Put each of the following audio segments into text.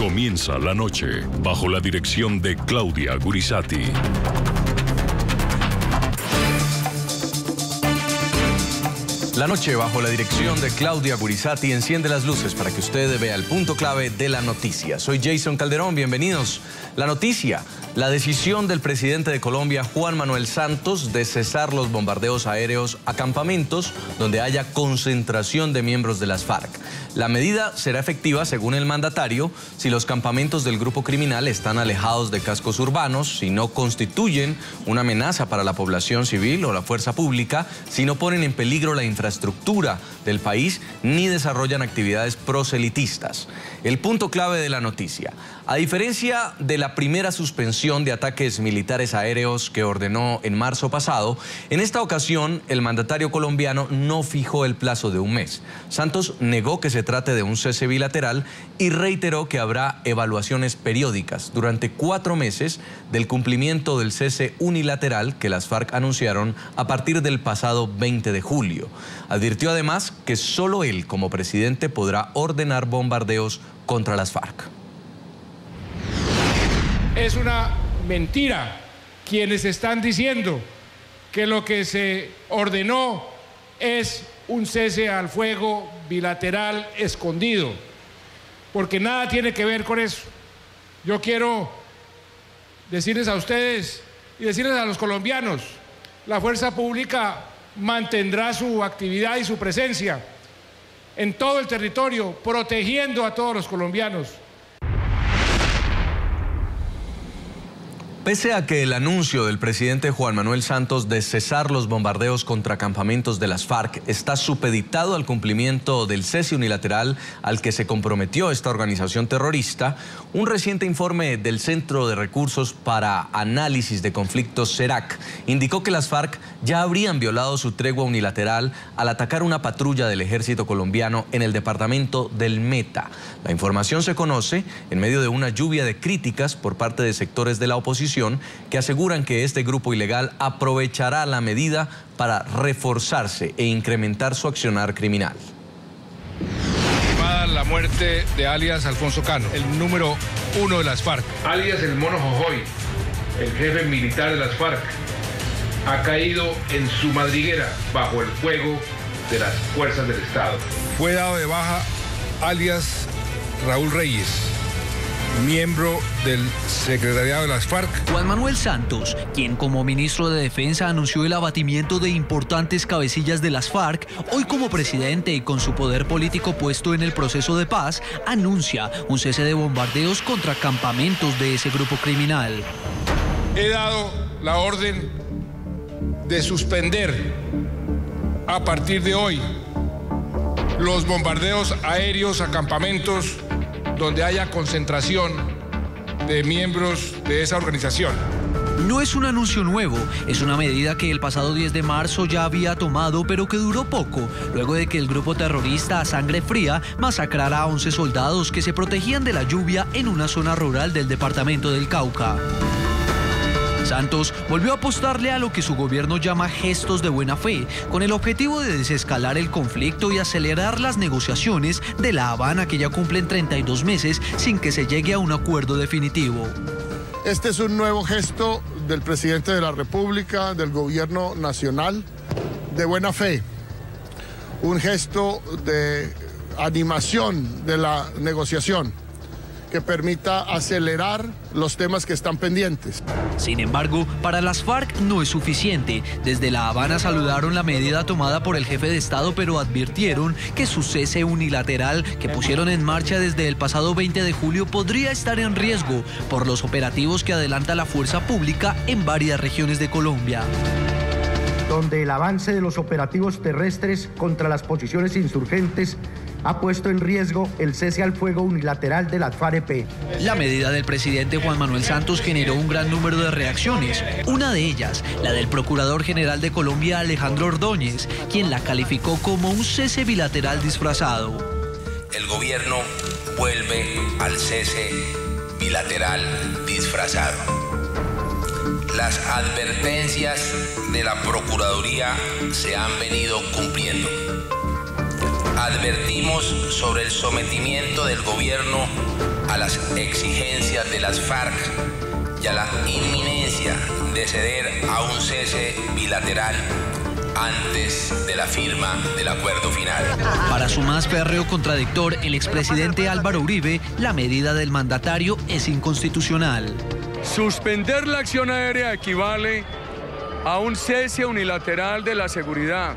Comienza la noche bajo la dirección de Claudia Gurisati. La noche bajo la dirección de Claudia Gurisati enciende las luces para que usted vea el punto clave de la noticia. Soy Jason Calderón, bienvenidos. La noticia, la decisión del presidente de Colombia, Juan Manuel Santos, de cesar los bombardeos aéreos a campamentos donde haya concentración de miembros de las FARC. La medida será efectiva, según el mandatario, si los campamentos del grupo criminal están alejados de cascos urbanos, si no constituyen una amenaza para la población civil o la fuerza pública, si no ponen en peligro la infraestructura del país ni desarrollan actividades proselitistas. El punto clave de la noticia: a diferencia de la primera suspensión de ataques militares aéreos que ordenó en marzo pasado, en esta ocasión el mandatario colombiano no fijó el plazo de un mes. Santos negó que se trate de un cese bilateral y reiteró que habrá evaluaciones periódicas durante 4 meses del cumplimiento del cese unilateral que las FARC anunciaron a partir del pasado 20 de julio. Advirtió además que solo él, como presidente, podrá ordenar bombardeos contra las FARC. Es una mentira quienes están diciendo que lo que se ordenó es un cese al fuego bilateral escondido, porque nada tiene que ver con eso. Yo quiero decirles a ustedes y decirles a los colombianos: la fuerza pública mantendrá su actividad y su presencia en todo el territorio, protegiendo a todos los colombianos. Pese a que el anuncio del presidente Juan Manuel Santos de cesar los bombardeos contra campamentos de las FARC está supeditado al cumplimiento del cese unilateral al que se comprometió esta organización terrorista, un reciente informe del Centro de Recursos para Análisis de Conflictos, CERAC, indicó que las FARC ya habrían violado su tregua unilateral al atacar una patrulla del ejército colombiano en el departamento del Meta. La información se conoce en medio de una lluvia de críticas por parte de sectores de la oposición que aseguran que este grupo ilegal aprovechará la medida para reforzarse e incrementar su accionar criminal. La muerte de alias Alfonso Cano, el número 1 de las FARC. Alias el Mono Jojoy, el jefe militar de las FARC, ha caído en su madriguera bajo el fuego de las fuerzas del Estado. Fue dado de baja alias Raúl Reyes, miembro del secretariado de las FARC. Juan Manuel Santos, quien como ministro de Defensa anunció el abatimiento de importantes cabecillas de las FARC, hoy como presidente y con su poder político puesto en el proceso de paz, anuncia un cese de bombardeos contra campamentos de ese grupo criminal. He dado la orden de suspender a partir de hoy los bombardeos aéreos a campamentos donde haya concentración de miembros de esa organización. No es un anuncio nuevo, es una medida que el pasado 10 de marzo ya había tomado, pero que duró poco, luego de que el grupo terrorista a sangre fría masacrara a 11 soldados que se protegían de la lluvia en una zona rural del departamento del Cauca. Santos volvió a apostarle a lo que su gobierno llama gestos de buena fe, con el objetivo de desescalar el conflicto y acelerar las negociaciones de La Habana, que ya cumplen 32 meses sin que se llegue a un acuerdo definitivo. Este es un nuevo gesto del presidente de la República, del gobierno nacional, de buena fe. Un gesto de animación de la negociación que permita acelerar los temas que están pendientes. Sin embargo, para las FARC no es suficiente. Desde La Habana saludaron la medida tomada por el jefe de Estado, pero advirtieron que su cese unilateral que pusieron en marcha desde el pasado 20 de julio podría estar en riesgo por los operativos que adelanta la fuerza pública en varias regiones de Colombia, donde el avance de los operativos terrestres contra las posiciones insurgentes ha puesto en riesgo el cese al fuego unilateral de las FARC-EP. La medida del presidente Juan Manuel Santos generó un gran número de reacciones. Una de ellas, la del Procurador General de Colombia, Alejandro Ordóñez, quien la calificó como un cese bilateral disfrazado. El gobierno vuelve al cese bilateral disfrazado. Las advertencias de la Procuraduría se han venido cumpliendo. Advertimos sobre el sometimiento del gobierno a las exigencias de las FARC y a la inminencia de ceder a un cese bilateral antes de la firma del acuerdo final. Para su más férreo contradictor, el expresidente Álvaro Uribe, la medida del mandatario es inconstitucional. Suspender la acción aérea equivale a un cese unilateral de la seguridad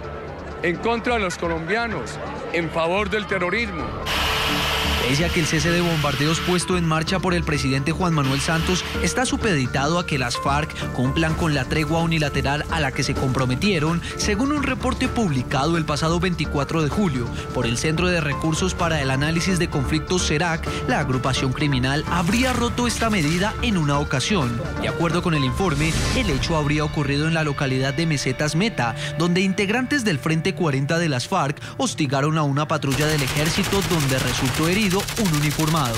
en contra de los colombianos, en favor del terrorismo. Pese a que el cese de bombardeos puesto en marcha por el presidente Juan Manuel Santos está supeditado a que las FARC cumplan con la tregua unilateral a la que se comprometieron, según un reporte publicado el pasado 24 de julio por el Centro de Recursos para el Análisis de Conflictos CERAC, la agrupación criminal habría roto esta medida en una ocasión. De acuerdo con el informe, el hecho habría ocurrido en la localidad de Mesetas Meta, donde integrantes del Frente 40 de las FARC hostigaron a una patrulla del ejército donde resultó herido un uniformado.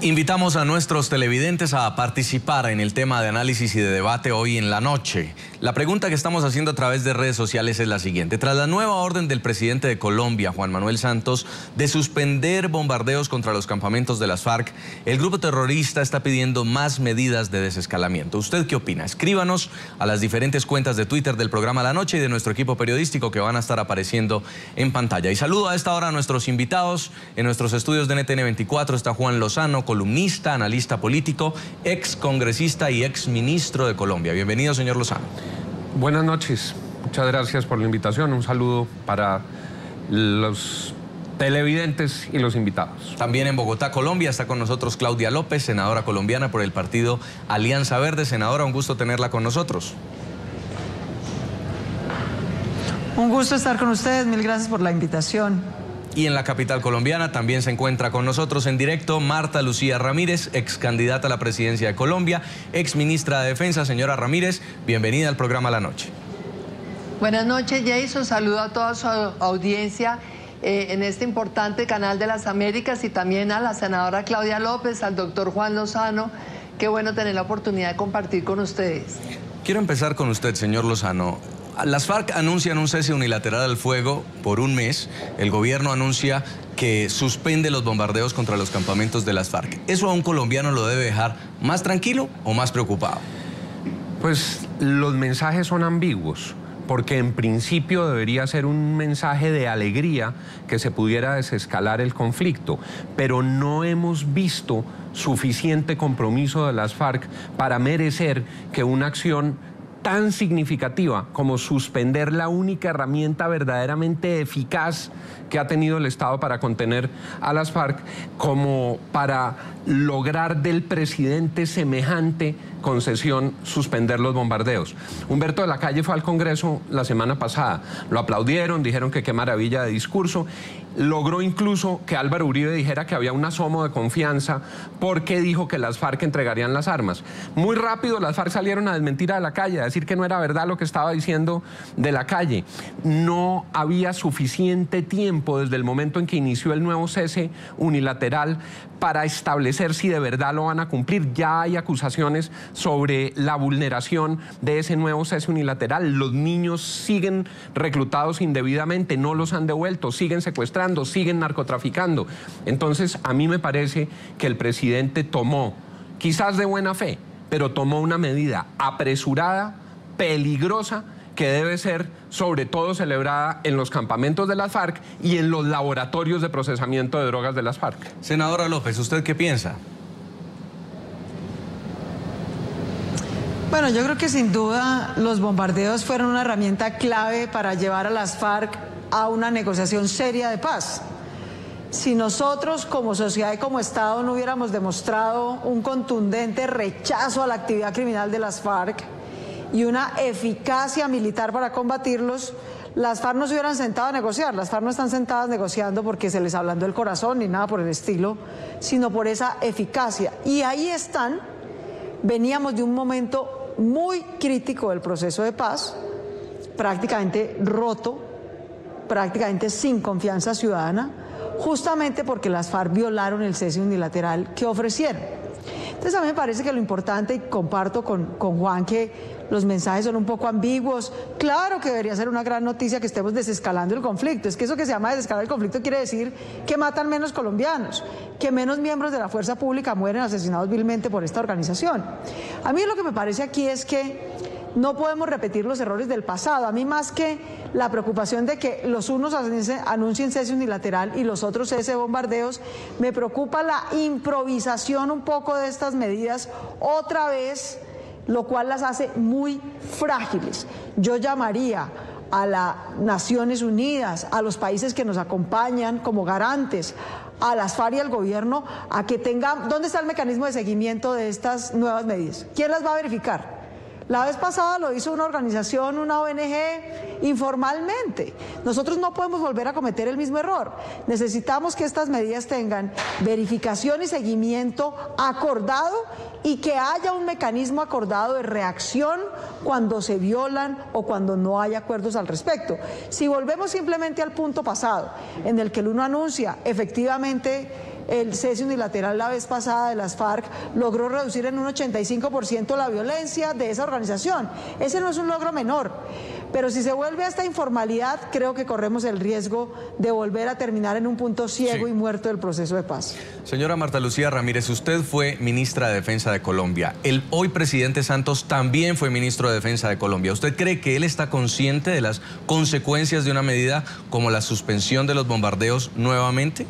Invitamos a nuestros televidentes a participar en el tema de análisis y de debate hoy en la noche. La pregunta que estamos haciendo a través de redes sociales es la siguiente. Tras la nueva orden del presidente de Colombia, Juan Manuel Santos, de suspender bombardeos contra los campamentos de las FARC, el grupo terrorista está pidiendo más medidas de desescalamiento. ¿Usted qué opina? Escríbanos a las diferentes cuentas de Twitter del programa La Noche y de nuestro equipo periodístico que van a estar apareciendo en pantalla. Y saludo a esta hora a nuestros invitados. En nuestros estudios de NTN 24 está Juan Lozano, columnista, analista político, ex congresista y ex ministro de Colombia. Bienvenido, señor Lozano. Buenas noches, muchas gracias por la invitación. Un saludo para los televidentes y los invitados. También en Bogotá, Colombia, está con nosotros Claudia López, senadora colombiana por el partido Alianza Verde. Senadora, un gusto tenerla con nosotros. Un gusto estar con ustedes, mil gracias por la invitación. Y en la capital colombiana también se encuentra con nosotros en directo Marta Lucía Ramírez, ex candidata a la presidencia de Colombia, ex ministra de Defensa. Señora Ramírez, bienvenida al programa La Noche. Buenas noches, Jason. Saludo a toda su audiencia en este importante canal de las Américas y también a la senadora Claudia López, al doctor Juan Lozano. Qué bueno tener la oportunidad de compartir con ustedes. Quiero empezar con usted, señor Lozano. Las FARC anuncian un cese unilateral al fuego por un mes. El gobierno anuncia que suspende los bombardeos contra los campamentos de las FARC. ¿Eso a un colombiano lo debe dejar más tranquilo o más preocupado? Pues los mensajes son ambiguos, porque en principio debería ser un mensaje de alegría que se pudiera desescalar el conflicto, pero no hemos visto suficiente compromiso de las FARC para merecer que una acción tan significativa como suspender la única herramienta verdaderamente eficaz que ha tenido el Estado para contener a las FARC, como para lograr del presidente semejante concesión suspender los bombardeos. Humberto de la Calle fue al Congreso la semana pasada, lo aplaudieron, dijeron que qué maravilla de discurso, logró incluso que Álvaro Uribe dijera que había un asomo de confianza porque dijo que las FARC entregarían las armas. Muy rápido las FARC salieron a desmentir a de la Calle, a decir que no era verdad lo que estaba diciendo de la Calle. No había suficiente tiempo desde el momento en que inició el nuevo cese unilateral para establecer si de verdad lo van a cumplir. Ya hay acusaciones sobre la vulneración de ese nuevo cese unilateral. Los niños siguen reclutados indebidamente, no los han devuelto, siguen secuestrando, siguen narcotraficando. Entonces, a mí me parece que el presidente tomó, quizás de buena fe, pero tomó una medida apresurada, peligrosa, que debe ser sobre todo celebrada en los campamentos de las FARC y en los laboratorios de procesamiento de drogas de las FARC. Senadora López, ¿usted qué piensa? Bueno, yo creo que sin duda los bombardeos fueron una herramienta clave para llevar a las FARC a una negociación seria de paz. Si nosotros como sociedad y como Estado no hubiéramos demostrado un contundente rechazo a la actividad criminal de las FARC y una eficacia militar para combatirlos, las FARC no se hubieran sentado a negociar. Las FARC no están sentadas negociando porque se les ablandó el corazón ni nada por el estilo, sino por esa eficacia. Y ahí están. Veníamos de un momento muy crítico del proceso de paz, prácticamente roto, prácticamente sin confianza ciudadana, justamente porque las FARC violaron el cese unilateral que ofrecieron. Entonces a mí me parece que lo importante, y comparto con Juan, que los mensajes son un poco ambiguos. Claro que debería ser una gran noticia que estemos desescalando el conflicto. Es que eso que se llama desescalar el conflicto quiere decir que matan menos colombianos, que menos miembros de la fuerza pública mueren asesinados vilmente por esta organización. A mí lo que me parece aquí es que no podemos repetir los errores del pasado. A mí, más que la preocupación de que los unos anuncien cese unilateral y los otros cese de bombardeos, me preocupa la improvisación un poco de estas medidas otra vez, lo cual las hace muy frágiles. Yo llamaría a las Naciones Unidas, a los países que nos acompañan como garantes, a las FARC y al gobierno, a que tengan... ¿Dónde está el mecanismo de seguimiento de estas nuevas medidas? ¿Quién las va a verificar? La vez pasada lo hizo una organización, una ONG, informalmente. Nosotros no podemos volver a cometer el mismo error. Necesitamos que estas medidas tengan verificación y seguimiento acordado y que haya un mecanismo acordado de reacción cuando se violan o cuando no hay acuerdos al respecto. Si volvemos simplemente al punto pasado, en el que el uno anuncia efectivamente el cese unilateral la vez pasada de las FARC, logró reducir en un 85% la violencia de esa organización. Ese no es un logro menor. Pero si se vuelve a esta informalidad, creo que corremos el riesgo de volver a terminar en un punto ciego y muerto del proceso de paz. Señora Marta Lucía Ramírez, usted fue ministra de Defensa de Colombia. El hoy presidente Santos también fue ministro de Defensa de Colombia. ¿Usted cree que él está consciente de las consecuencias de una medida como la suspensión de los bombardeos nuevamente?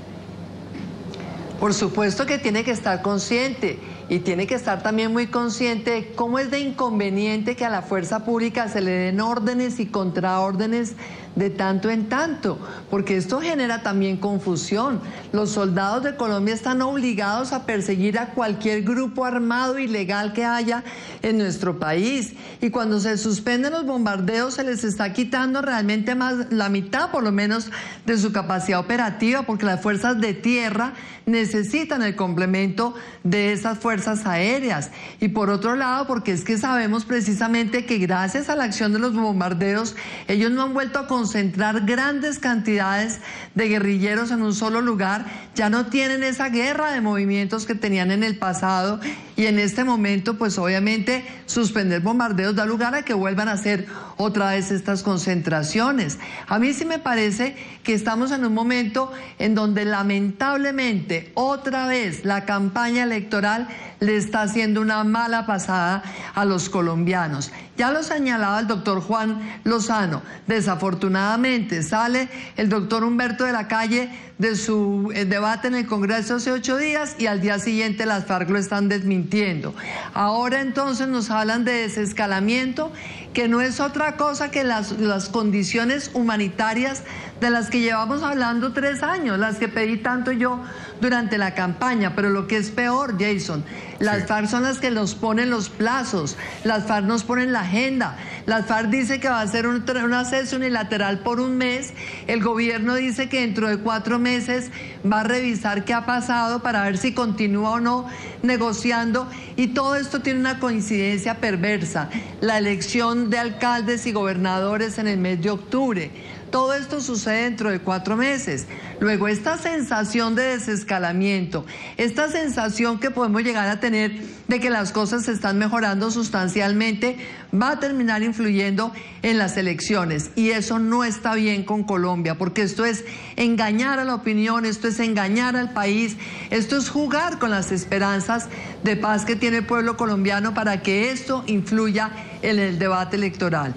Por supuesto que tiene que estar consciente y tiene que estar también muy consciente de cómo es de inconveniente que a la fuerza pública se le den órdenes y contraórdenes de tanto en tanto, porque esto genera también confusión. Los soldados de Colombia están obligados a perseguir a cualquier grupo armado ilegal que haya en nuestro país, y cuando se suspenden los bombardeos se les está quitando realmente más la mitad, por lo menos, de su capacidad operativa, porque las fuerzas de tierra necesitan el complemento de esas fuerzas aéreas. Y por otro lado, porque es que sabemos precisamente que gracias a la acción de los bombardeos, ellos no han vuelto a concentrar grandes cantidades de guerrilleros en un solo lugar, ya no tienen esa guerra de movimientos que tenían en el pasado, y en este momento, pues obviamente, suspender bombardeos da lugar a que vuelvan a hacer otra vez estas concentraciones. A mí sí me parece que estamos en un momento en donde lamentablemente otra vez la campaña electoral le está haciendo una mala pasada a los colombianos. Ya lo señalaba el doctor Juan Lozano, desafortunadamente sale el doctor Humberto de la Calle de su debate en el Congreso hace 8 días y al día siguiente las FARC lo están desmintiendo. Ahora entonces nos hablan de desescalamiento, que no es otra cosa que las condiciones humanitarias de las que llevamos hablando 3 años, las que pedí tanto yo durante la campaña. Pero lo que es peor, Jason, las FARC son las que nos ponen los plazos, las FARC nos ponen la agenda, las FARC dice que va a hacer un cese unilateral por 1 mes, el gobierno dice que dentro de 4 meses va a revisar qué ha pasado para ver si continúa o no negociando, y todo esto tiene una coincidencia perversa: la elección de alcaldes y gobernadores en el mes de octubre. Todo esto sucede dentro de 4 meses. Luego, esta sensación de desescalamiento, esta sensación que podemos llegar a tener de que las cosas se están mejorando sustancialmente, va a terminar influyendo en las elecciones. Y eso no está bien con Colombia, porque esto es engañar a la opinión, esto es engañar al país, esto es jugar con las esperanzas de paz que tiene el pueblo colombiano para que esto influya en el debate electoral.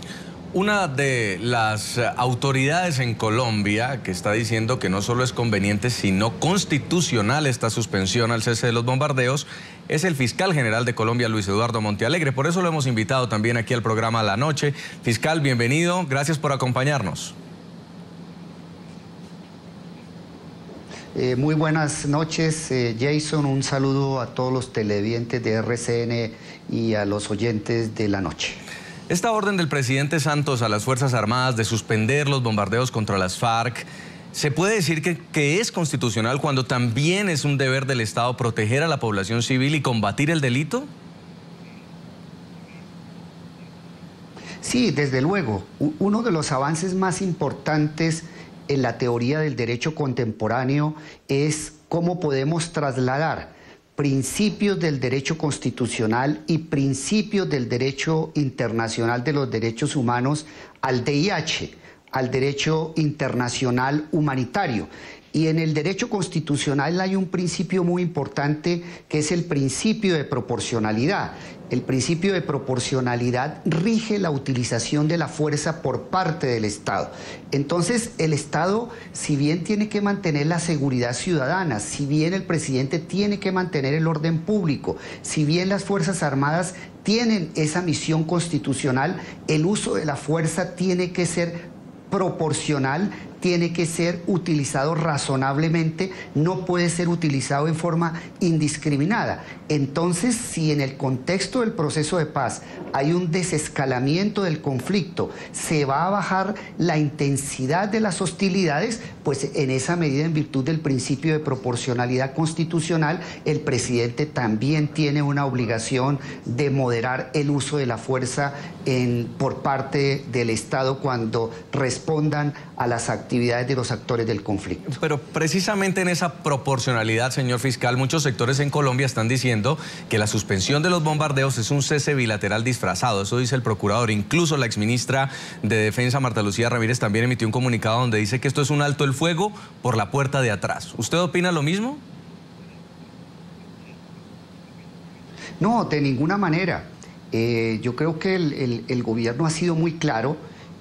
Una de las autoridades en Colombia que está diciendo que no solo es conveniente, sino constitucional esta suspensión al cese de los bombardeos, es el fiscal general de Colombia, Luis Eduardo Montealegre. Por eso lo hemos invitado también aquí al programa La Noche. Fiscal, bienvenido, gracias por acompañarnos. Muy buenas noches, Jason. Un saludo a todos los televidentes de RCN y a los oyentes de La Noche. Esta orden del presidente Santos a las Fuerzas Armadas de suspender los bombardeos contra las FARC, ¿se puede decir que es constitucional cuando también es un deber del Estado proteger a la población civil y combatir el delito? Sí, desde luego. Uno de los avances más importantes en la teoría del derecho contemporáneo es cómo podemos trasladar principios del derecho constitucional y principios del derecho internacional de los derechos humanos al DIH, al derecho internacional humanitario. Y en el derecho constitucional hay un principio muy importante que es el principio de proporcionalidad. El principio de proporcionalidad rige la utilización de la fuerza por parte del Estado. Entonces, el Estado, si bien tiene que mantener la seguridad ciudadana, si bien el presidente tiene que mantener el orden público, si bien las Fuerzas Armadas tienen esa misión constitucional, el uso de la fuerza tiene que ser proporcional, tiene que ser utilizado razonablemente, no puede ser utilizado en forma indiscriminada. Entonces, si en el contexto del proceso de paz hay un desescalamiento del conflicto, se va a bajar la intensidad de las hostilidades, pues en esa medida, en virtud del principio de proporcionalidad constitucional, el presidente también tiene una obligación de moderar el uso de la fuerza por parte del Estado cuando respondan a las actividades de los actores del conflicto. Pero precisamente en esa proporcionalidad, señor fiscal, muchos sectores en Colombia están diciendo que la suspensión de los bombardeos es un cese bilateral disfrazado. Eso dice el procurador. Incluso la exministra de Defensa, Marta Lucía Ramírez, también emitió un comunicado donde dice que esto es un alto el fuego por la puerta de atrás. ¿Usted opina lo mismo? No, de ninguna manera. Yo creo que el gobierno ha sido muy claro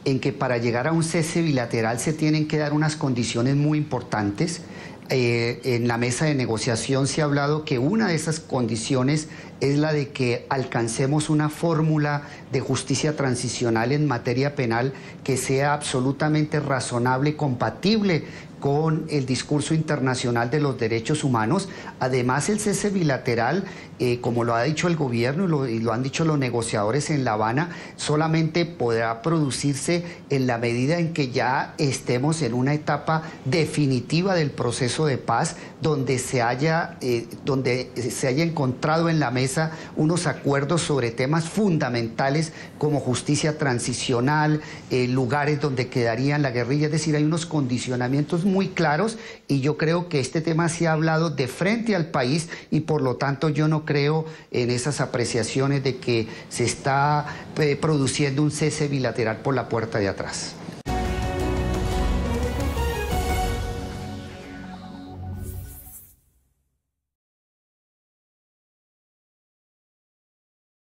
en que para llegar a un cese bilateral se tienen que dar unas condiciones muy importantes. En la mesa de negociación se ha hablado que una de esas condiciones es la de que alcancemos una fórmula de justicia transicional en materia penal que sea absolutamente razonable, compatible con el discurso internacional de los derechos humanos. Además, el cese bilateral, como lo ha dicho el gobierno y lo han dicho los negociadores en La Habana, solamente podrá producirse en la medida en que ya estemos en una etapa definitiva del proceso de paz, donde se haya encontrado en la mesa unos acuerdos sobre temas fundamentales como justicia transicional, lugares donde quedarían la guerrilla, es decir, hay unos condicionamientos muy claros y yo creo que este tema se ha hablado de frente al país y por lo tanto yo no creo en esas apreciaciones de que se está produciendo un cese bilateral por la puerta de atrás.